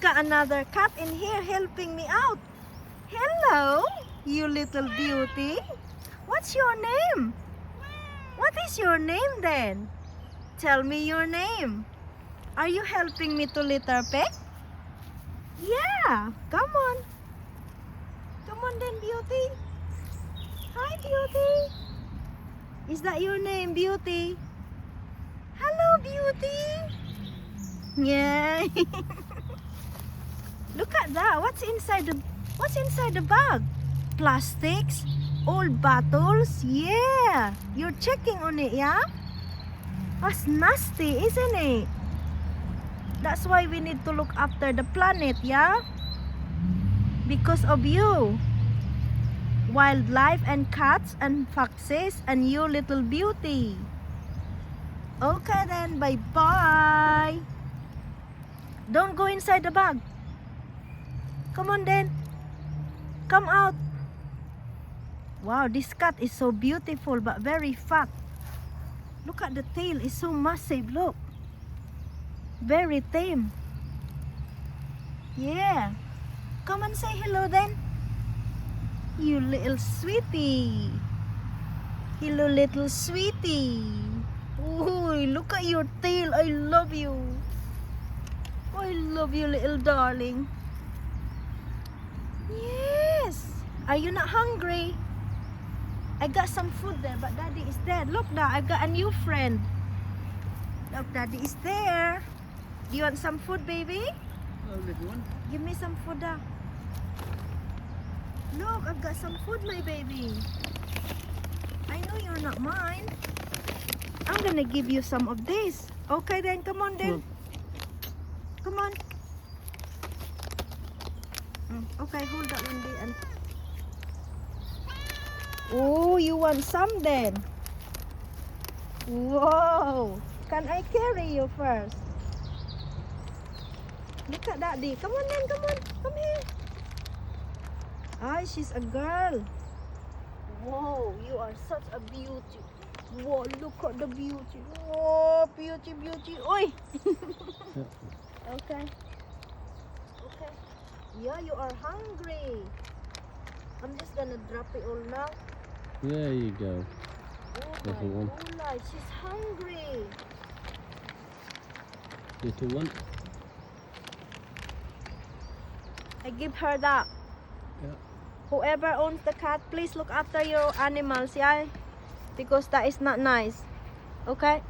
got another cat in here helping me out. Hello, you little beauty. What's your name? What is your name then? Tell me your name. Are you helping me to litter pick? Yeah, come on. Come on then, Beauty. Hi, Beauty. Is that your name, Beauty? Hello, Beauty. Yeah. Look at that. What's inside the bag? Plastics? Old bottles? Yeah. You're checking on it, yeah? That's nasty, isn't it? That's why we need to look after the planet, yeah? Because of you. Wildlife and cats and foxes and you, little beauty. Okay then, bye-bye. Don't go inside the bag. Come on then. Come out. Wow, this cat is so beautiful but very fat. Look at the tail, it's so massive, look. Very tame. Yeah. Come and say hello then. You little sweetie. Hello, little sweetie. Ooh, look at your tail. I love you. I love you, little darling. Yes. Are you not hungry? I got some food there, but Daddy is dead. Look, Dad, I've got a new friend. Look, Daddy is there. Do you want some food, baby? Oh, little one. Give me some food, Dad. Look, I've got some food, my baby. I know you're not mine. I'm gonna give you some of this. Okay then, come on then. Come on. Okay, hold that one there. And oh, you want some then? Whoa! Can I carry you first? Look at Daddy. Come on then, come on. Come here. Ah, she's a girl. Whoa, you are such a beauty. Whoa, look at the beauty. Oh, beauty, beauty. Oi! Okay. Okay. Yeah, you are hungry. I'm just gonna drop it all now. There you go. Oh Little my one. God, she's hungry. Little one. I give her that. Yeah. Whoever owns the cat, please look after your animals, yeah? Because that is not nice. Okay?